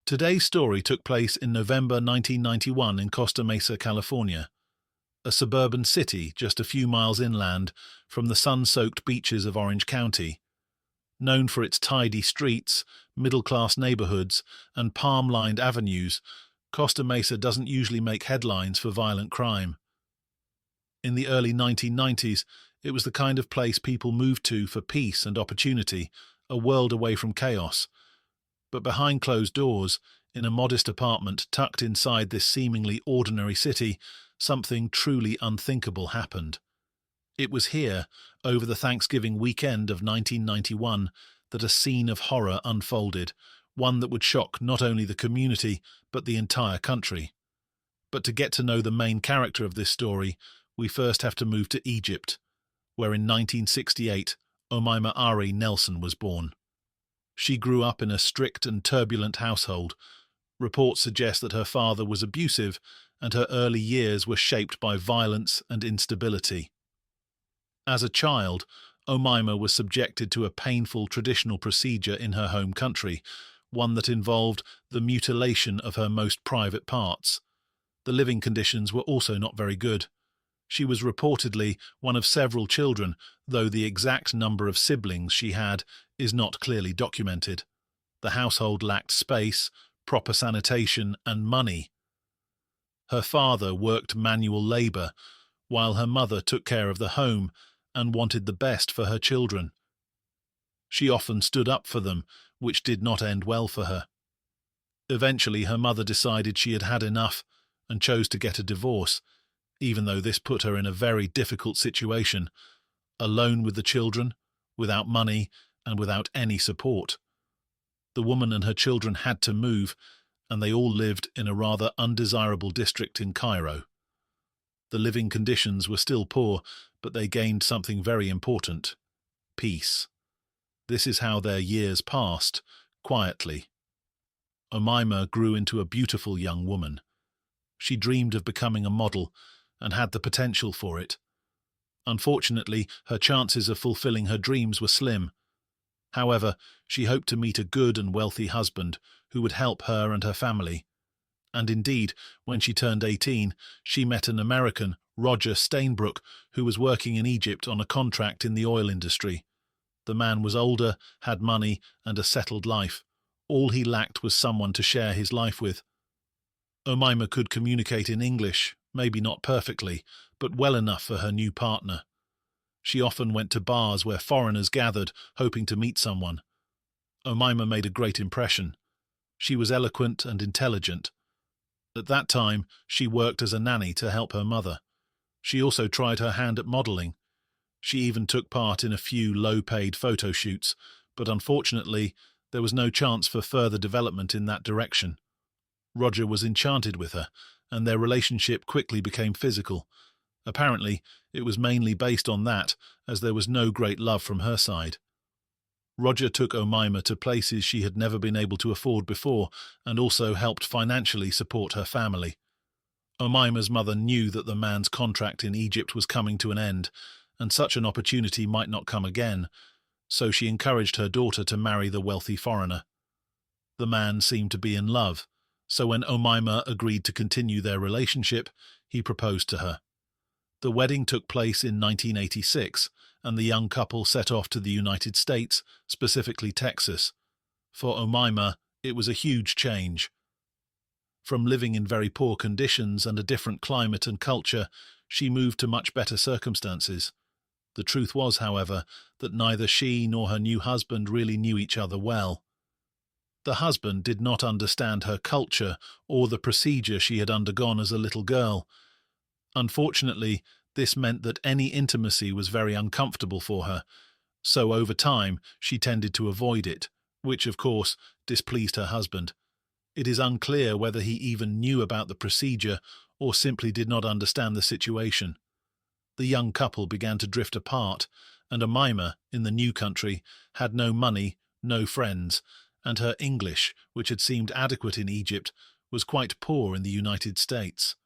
Today's story took place in November 1991 in Costa Mesa, California, a suburban city just a few miles inland from the sun-soaked beaches of Orange County. Known for its tidy streets, middle-class neighborhoods, and palm-lined avenues, Costa Mesa doesn't usually make headlines for violent crime. In the early 1990s, it was the kind of place people moved to for peace and opportunity, a world away from chaos. But behind closed doors, in a modest apartment tucked inside this seemingly ordinary city, something truly unthinkable happened. It was here, over the Thanksgiving weekend of 1991, that a scene of horror unfolded, one that would shock not only the community, but the entire country. But to get to know the main character of this story, we first have to move to Egypt, where in 1968, Omaima and Nelson was born. She grew up in a strict and turbulent household. Reports suggest that her father was abusive, and her early years were shaped by violence and instability. As a child, Omaima was subjected to a painful traditional procedure in her home country, one that involved the mutilation of her most private parts. The living conditions were also not very good. She was reportedly one of several children, though the exact number of siblings she had is not clearly documented. The household lacked space, proper sanitation, and money. Her father worked manual labor, while her mother took care of the home and wanted the best for her children. She often stood up for them, which did not end well for her. Eventually, her mother decided she had had enough and chose to get a divorce, even though this put her in a very difficult situation, alone with the children, without money, and without any support. The woman and her children had to move, and they all lived in a rather undesirable district in Cairo. The living conditions were still poor, but they gained something very important: peace. This is how their years passed, quietly. Omaima grew into a beautiful young woman. She dreamed of becoming a model, and had the potential for it. Unfortunately, her chances of fulfilling her dreams were slim. However, she hoped to meet a good and wealthy husband who would help her and her family. And indeed, when she turned 18, she met an American, Roger Stainbrook, who was working in Egypt on a contract in the oil industry. The man was older, had money, and a settled life. All he lacked was someone to share his life with. Omaima could communicate in English, maybe not perfectly, but well enough for her new partner. She often went to bars where foreigners gathered, hoping to meet someone. Omaima made a great impression. She was eloquent and intelligent. At that time, she worked as a nanny to help her mother. She also tried her hand at modeling. She even took part in a few low-paid photo shoots, but unfortunately, there was no chance for further development in that direction. Roger was enchanted with her, and their relationship quickly became physical. Apparently, it was mainly based on that, as there was no great love from her side. Roger took Omaima to places she had never been able to afford before, and also helped financially support her family. Omaima's mother knew that the man's contract in Egypt was coming to an end, and such an opportunity might not come again, so she encouraged her daughter to marry the wealthy foreigner. The man seemed to be in love, so when Omaima agreed to continue their relationship, he proposed to her. The wedding took place in 1986, and the young couple set off to the United States, specifically Texas. For Omaima, it was a huge change. From living in very poor conditions and a different climate and culture, she moved to much better circumstances. The truth was, however, that neither she nor her new husband really knew each other well. The husband did not understand her culture or the procedure she had undergone as a little girl. Unfortunately, this meant that any intimacy was very uncomfortable for her, so over time she tended to avoid it, which, of course, displeased her husband. It is unclear whether he even knew about the procedure or simply did not understand the situation. The young couple began to drift apart, and Omaima, in the new country, had no money, no friends, and her English, which had seemed adequate in Egypt, was quite poor in the United States.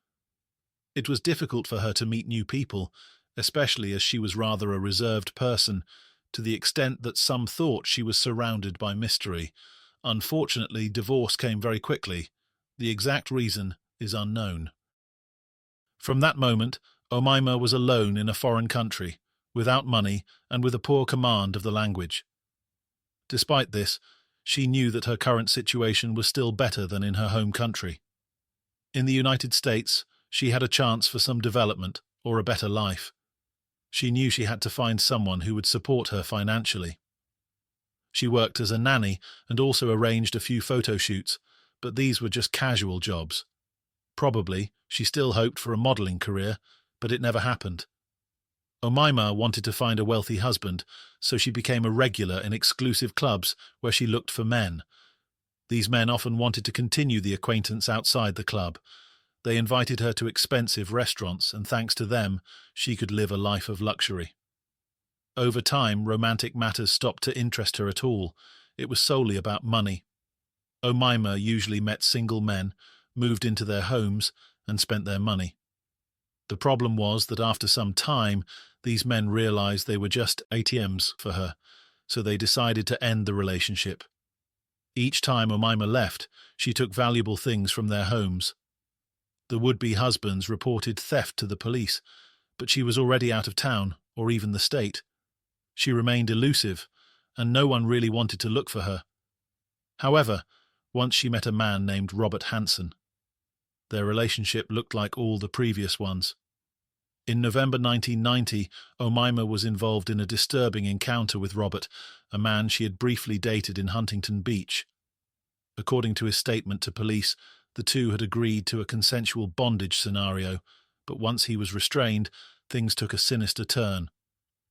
It was difficult for her to meet new people, especially as she was rather a reserved person, to the extent that some thought she was surrounded by mystery, Unfortunately, divorce came very quickly. The exact reason is unknown. From that moment, Omaima was alone in a foreign country, without money and with a poor command of the language. Despite this, she knew that her current situation was still better than in her home country. In the United States, she had a chance for some development or a better life. She knew she had to find someone who would support her financially. She worked as a nanny and also arranged a few photo shoots, but these were just casual jobs. Probably, she still hoped for a modeling career, but it never happened. Omaima wanted to find a wealthy husband, so she became a regular in exclusive clubs where she looked for men. These men often wanted to continue the acquaintance outside the club. They invited her to expensive restaurants, and thanks to them, she could live a life of luxury. Over time, romantic matters stopped to interest her at all. It was solely about money. Omaima usually met single men, moved into their homes, and spent their money. The problem was that after some time, these men realized they were just ATMs for her, so they decided to end the relationship. Each time Omaima left, she took valuable things from their homes. The would-be husbands reported theft to the police, but she was already out of town, or even the state. She remained elusive, and no one really wanted to look for her. However, once she met a man named Robert Hansen. Their relationship looked like all the previous ones. In November 1990, Omaima was involved in a disturbing encounter with Robert, a man she had briefly dated in Huntington Beach. According to his statement to police, the two had agreed to a consensual bondage scenario, but once he was restrained, things took a sinister turn.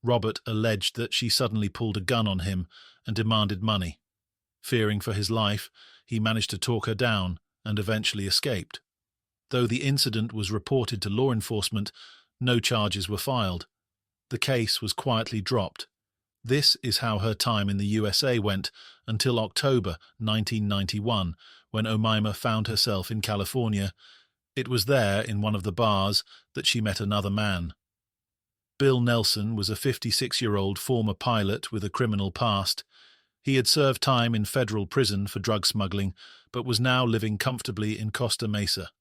Robert alleged that she suddenly pulled a gun on him and demanded money. Fearing for his life, he managed to talk her down and eventually escaped. Though the incident was reported to law enforcement, no charges were filed. The case was quietly dropped. This is how her time in the USA went until October 1991, when Omaima found herself in California. It was there, in one of the bars, that she met another man. Bill Nelson was a 56-year-old former pilot with a criminal past. He had served time in federal prison for drug smuggling, but was now living comfortably in Costa Mesa.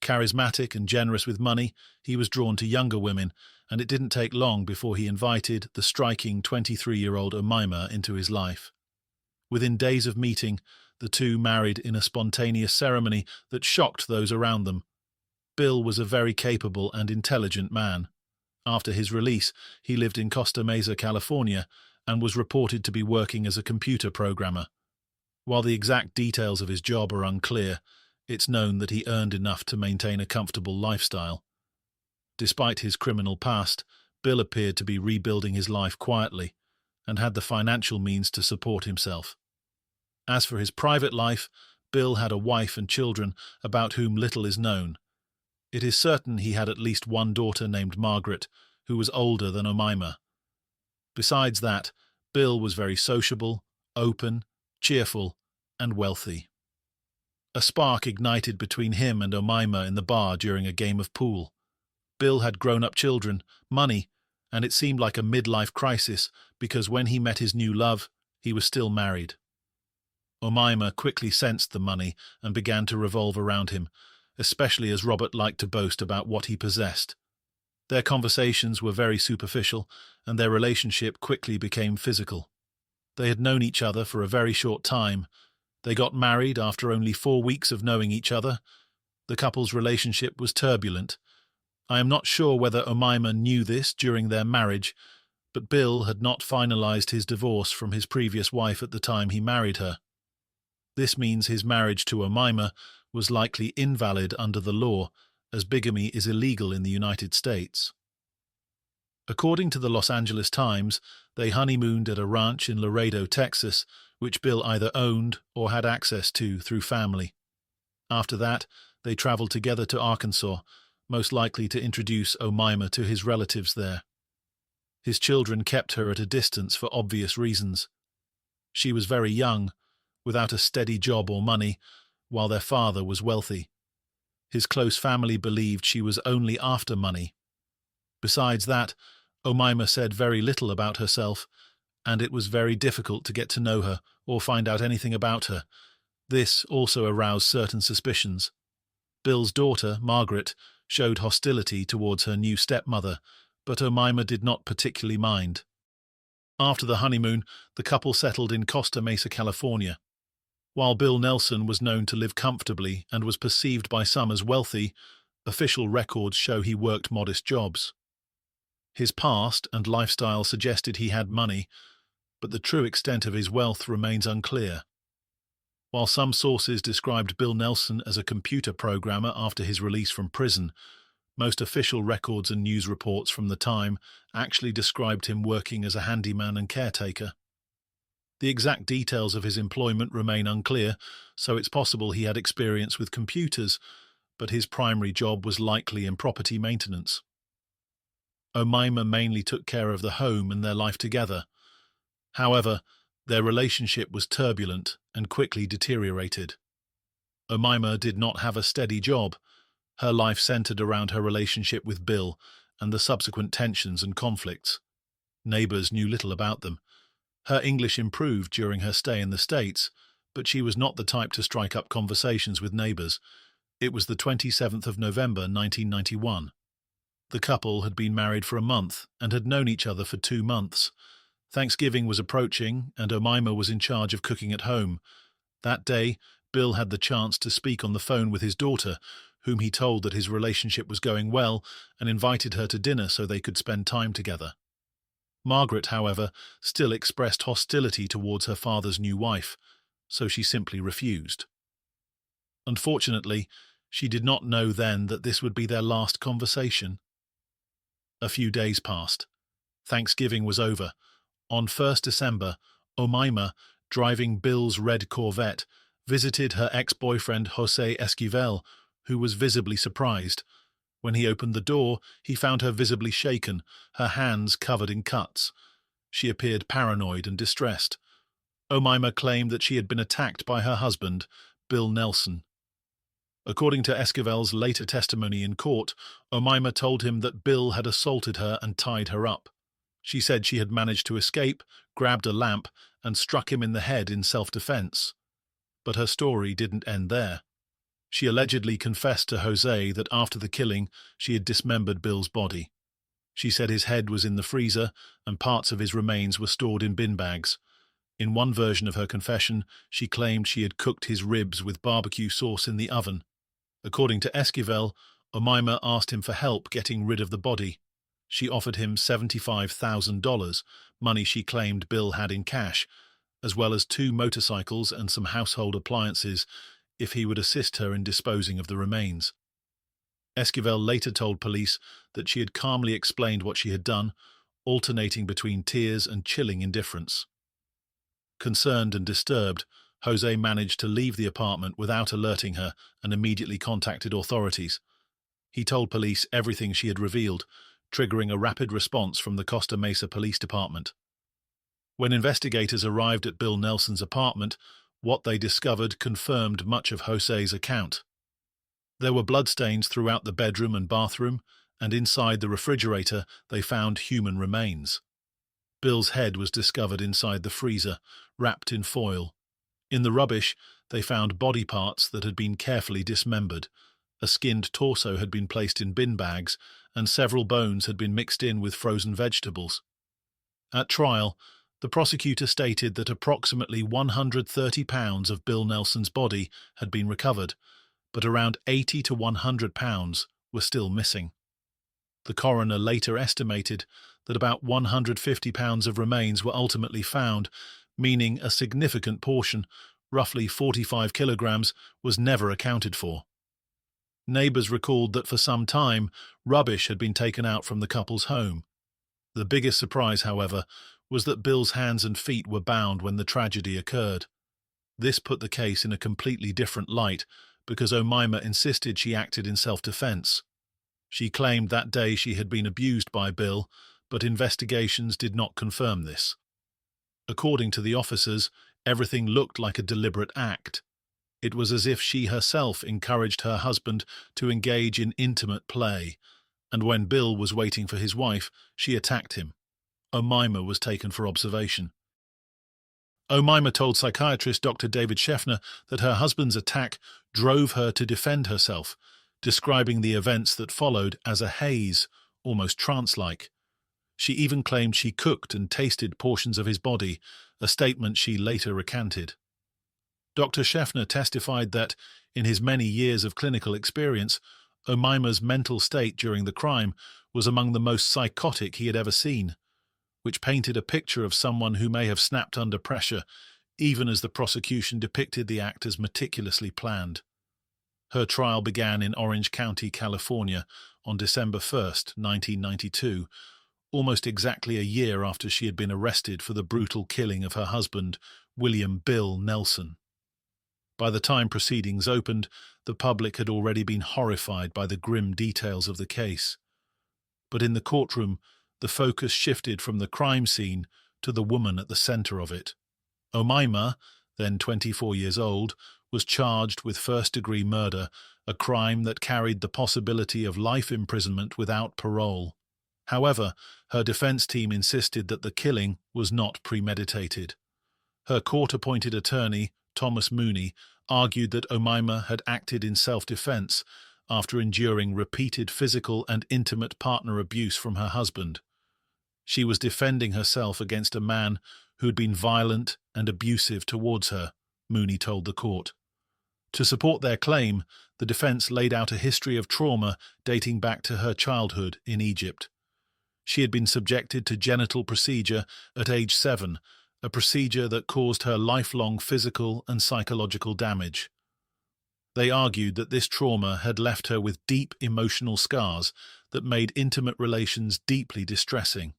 Charismatic and generous with money, he was drawn to younger women, and it didn't take long before he invited the striking 23-year-old Omaima into his life. Within days of meeting, the two married in a spontaneous ceremony that shocked those around them. Bill was a very capable and intelligent man. After his release, he lived in Costa Mesa, California, and was reported to be working as a computer programmer. While the exact details of his job are unclear, it's known that he earned enough to maintain a comfortable lifestyle. Despite his criminal past, Bill appeared to be rebuilding his life quietly and had the financial means to support himself. As for his private life, Bill had a wife and children about whom little is known. It is certain he had at least one daughter named Margaret, who was older than Omaima. Besides that, Bill was very sociable, open, cheerful, and wealthy. A spark ignited between him and Omaima in the bar during a game of pool. Bill had grown-up children, money, and it seemed like a midlife crisis because when he met his new love, he was still married. Omaima quickly sensed the money and began to revolve around him, especially as Robert liked to boast about what he possessed. Their conversations were very superficial, and their relationship quickly became physical. They had known each other for a very short time. They got married after only 4 weeks of knowing each other. The couple's relationship was turbulent. I am not sure whether Omaima knew this during their marriage, but Bill had not finalized his divorce from his previous wife at the time he married her. This means his marriage to Omaima was likely invalid under the law, as bigamy is illegal in the United States. According to the Los Angeles Times, they honeymooned at a ranch in Laredo, Texas, which Bill either owned or had access to through family. After that, they traveled together to Arkansas, most likely to introduce Omaima to his relatives there. His children kept her at a distance for obvious reasons. She was very young, without a steady job or money, while their father was wealthy. His close family believed she was only after money. Besides that, Omaima said very little about herself, and it was very difficult to get to know her or find out anything about her. This also aroused certain suspicions. Bill's daughter, Margaret, showed hostility towards her new stepmother, but Omaima did not particularly mind. After the honeymoon, the couple settled in Costa Mesa, California. While Bill Nelson was known to live comfortably and was perceived by some as wealthy, official records show he worked modest jobs. His past and lifestyle suggested he had money, but the true extent of his wealth remains unclear. While some sources described Bill Nelson as a computer programmer after his release from prison, most official records and news reports from the time actually described him working as a handyman and caretaker. The exact details of his employment remain unclear, so it's possible he had experience with computers, but his primary job was likely in property maintenance. Omaima mainly took care of the home and their life together. However, their relationship was turbulent and quickly deteriorated. Omaima did not have a steady job. Her life centered around her relationship with Bill and the subsequent tensions and conflicts. Neighbors knew little about them. Her English improved during her stay in the States, but she was not the type to strike up conversations with neighbors. It was the 27th of November, 1991. The couple had been married for a month and had known each other for 2 months. Thanksgiving was approaching, and Omaima was in charge of cooking at home. That day, Bill had the chance to speak on the phone with his daughter, whom he told that his relationship was going well and invited her to dinner so they could spend time together. Margaret, however, still expressed hostility towards her father's new wife, so she simply refused. Unfortunately, she did not know then that this would be their last conversation. A few days passed. Thanksgiving was over. On 1st December, Omaima, driving Bill's red Corvette, visited her ex-boyfriend Jose Esquivel, who was visibly surprised. When he opened the door, he found her visibly shaken, her hands covered in cuts. She appeared paranoid and distressed. Omaima claimed that she had been attacked by her husband, Bill Nelson. According to Esquivel's later testimony in court, Omaima told him that Bill had assaulted her and tied her up. She said she had managed to escape, grabbed a lamp, and struck him in the head in self-defense. But her story didn't end there. She allegedly confessed to Jose that after the killing, she had dismembered Bill's body. She said his head was in the freezer and parts of his remains were stored in bin bags. In one version of her confession, she claimed she had cooked his ribs with barbecue sauce in the oven. According to Esquivel, Omaima asked him for help getting rid of the body. She offered him $75,000, money she claimed Bill had in cash, as well as 2 motorcycles and some household appliances, if he would assist her in disposing of the remains. Esquivel later told police that she had calmly explained what she had done, alternating between tears and chilling indifference. Concerned and disturbed, Jose managed to leave the apartment without alerting her and immediately contacted authorities. He told police everything she had revealed, triggering a rapid response from the Costa Mesa Police Department. When investigators arrived at Bill Nelson's apartment, what they discovered confirmed much of Jose's account. There were bloodstains throughout the bedroom and bathroom, and inside the refrigerator they found human remains. Bill's head was discovered inside the freezer, wrapped in foil. In the rubbish, they found body parts that had been carefully dismembered. A skinned torso had been placed in bin bags, and several bones had been mixed in with frozen vegetables. At trial, the prosecutor stated that approximately 130 pounds of Bill Nelson's body had been recovered, but around 80 to 100 pounds were still missing. The coroner later estimated that about 150 pounds of remains were ultimately found, meaning a significant portion, roughly 45 kilograms, was never accounted for. Neighbors recalled that for some time, rubbish had been taken out from the couple's home. The biggest surprise, however, was that Bill's hands and feet were bound when the tragedy occurred. This put the case in a completely different light because Omaima insisted she acted in self-defense. She claimed that day she had been abused by Bill, but investigations did not confirm this. According to the officers, everything looked like a deliberate act. It was as if she herself encouraged her husband to engage in intimate play, and when Bill was waiting for his wife, she attacked him. Omaima was taken for observation. Omaima told psychiatrist Dr. David Scheffner that her husband's attack drove her to defend herself, describing the events that followed as a haze, almost trance-like. She even claimed she cooked and tasted portions of his body, a statement she later recanted. Dr. Scheffner testified that, in his many years of clinical experience, Omaima's mental state during the crime was among the most psychotic he had ever seen, which painted a picture of someone who may have snapped under pressure, even as the prosecution depicted the act as meticulously planned. Her trial began in Orange County, California, on December 1st, 1992, almost exactly a year after she had been arrested for the brutal killing of her husband, William Bill Nelson. By the time proceedings opened, the public had already been horrified by the grim details of the case. But in the courtroom, the focus shifted from the crime scene to the woman at the center of it. Omaima, then 24 years old, was charged with first-degree murder, a crime that carried the possibility of life imprisonment without parole. However, her defense team insisted that the killing was not premeditated. Her court-appointed attorney, Thomas Mooney, argued that Omaima had acted in self-defense after enduring repeated physical and intimate partner abuse from her husband. She was defending herself against a man who had been violent and abusive towards her, Mooney told the court. To support their claim, the defense laid out a history of trauma dating back to her childhood in Egypt. She had been subjected to genital procedure at age 7, a procedure that caused her lifelong physical and psychological damage. They argued that this trauma had left her with deep emotional scars that made intimate relations deeply distressing.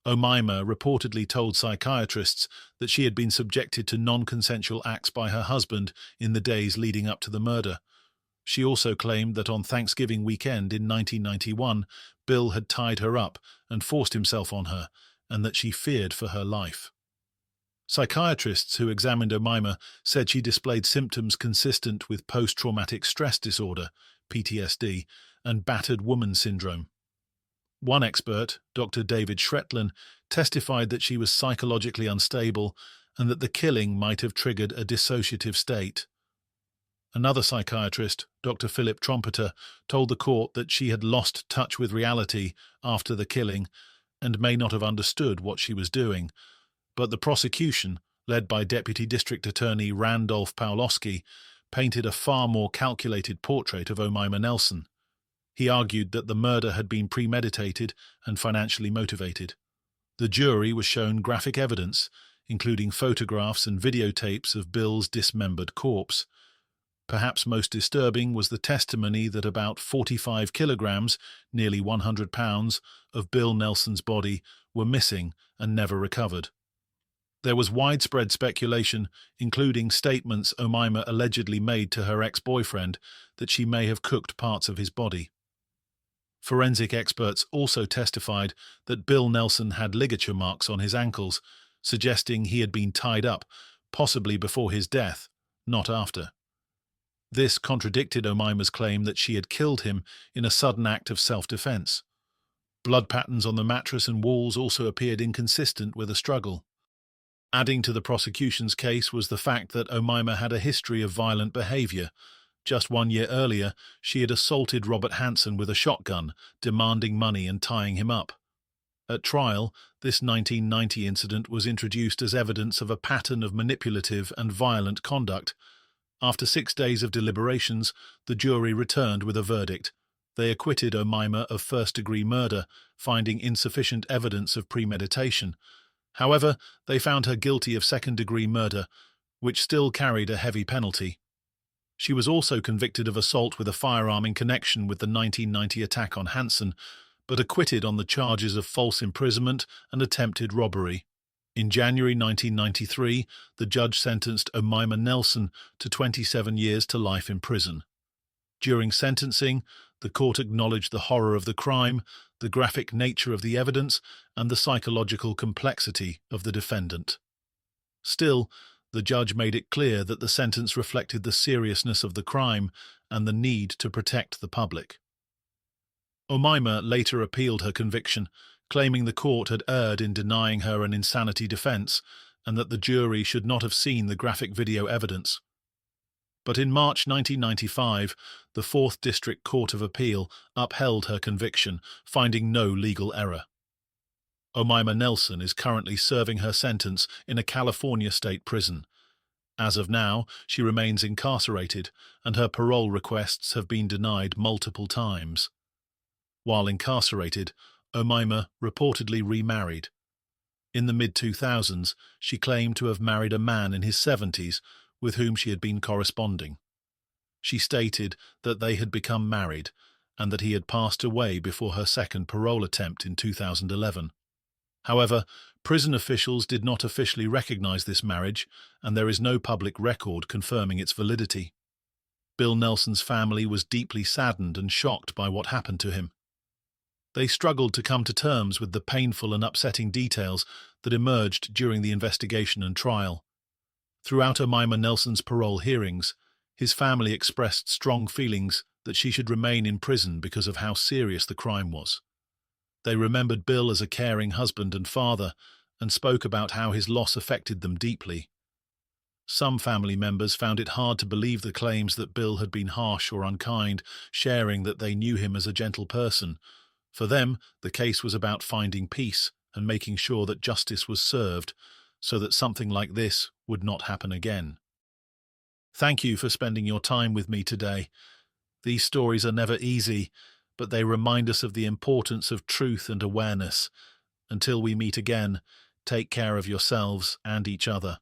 Omaima reportedly told psychiatrists that she had been subjected to non-consensual acts by her husband in the days leading up to the murder. She also claimed that on Thanksgiving weekend in 1991, Bill had tied her up and forced himself on her, and that she feared for her life. Psychiatrists who examined Omaima said she displayed symptoms consistent with post-traumatic stress disorder, PTSD, and battered woman syndrome. One expert, Dr. David Schretlin, testified that she was psychologically unstable and that the killing might have triggered a dissociative state. Another psychiatrist, Dr. Philip Trompeter, told the court that she had lost touch with reality after the killing and may not have understood what she was doing, but the prosecution, led by Deputy District Attorney Randolph Pawlowski, painted a far more calculated portrait of Omaima Nelson. He argued that the murder had been premeditated and financially motivated. The jury was shown graphic evidence, including photographs and videotapes of Bill's dismembered corpse. Perhaps most disturbing was the testimony that about 45 kilograms, nearly 100 pounds, of Bill Nelson's body were missing and never recovered. There was widespread speculation, including statements Omaima allegedly made to her ex-boyfriend, that she may have cooked parts of his body. Forensic experts also testified that Bill Nelson had ligature marks on his ankles, suggesting he had been tied up, possibly before his death, not after. This contradicted Omaima's claim that she had killed him in a sudden act of self-defense. Blood patterns on the mattress and walls also appeared inconsistent with a struggle. Adding to the prosecution's case was the fact that Omaima had a history of violent behavior. Just 1 year earlier, she had assaulted Robert Hansen with a shotgun, demanding money and tying him up. At trial, this 1990 incident was introduced as evidence of a pattern of manipulative and violent conduct. After 6 days of deliberations, the jury returned with a verdict. They acquitted Omaima of first-degree murder, finding insufficient evidence of premeditation. However, they found her guilty of second-degree murder, which still carried a heavy penalty. She was also convicted of assault with a firearm in connection with the 1990 attack on Hansen, but acquitted on the charges of false imprisonment and attempted robbery. In January 1993, the judge sentenced Omaima Nelson to 27 years to life in prison. During sentencing, the court acknowledged the horror of the crime, the graphic nature of the evidence, and the psychological complexity of the defendant. Still, the judge made it clear that the sentence reflected the seriousness of the crime and the need to protect the public. Omaima later appealed her conviction, claiming the court had erred in denying her an insanity defense and that the jury should not have seen the graphic video evidence. But in March 1995, the Fourth District Court of Appeal upheld her conviction, finding no legal error. Omaima Nelson is currently serving her sentence in a California state prison. As of now, she remains incarcerated, and her parole requests have been denied multiple times. While incarcerated, Omaima reportedly remarried. In the mid-2000s, she claimed to have married a man in his 70s with whom she had been corresponding. She stated that they had become married and that he had passed away before her second parole attempt in 2011. However, prison officials did not officially recognize this marriage, and there is no public record confirming its validity. Bill Nelson's family was deeply saddened and shocked by what happened to him. They struggled to come to terms with the painful and upsetting details that emerged during the investigation and trial. Throughout Omaima Nelson's parole hearings, his family expressed strong feelings that she should remain in prison because of how serious the crime was. They remembered Bill as a caring husband and father and spoke about how his loss affected them deeply. Some family members found it hard to believe the claims that Bill had been harsh or unkind, sharing that they knew him as a gentle person. For them, the case was about finding peace and making sure that justice was served so that something like this would not happen again. Thank you for spending your time with me today. These stories are never easy, but they remind us of the importance of truth and awareness. Until we meet again, take care of yourselves and each other.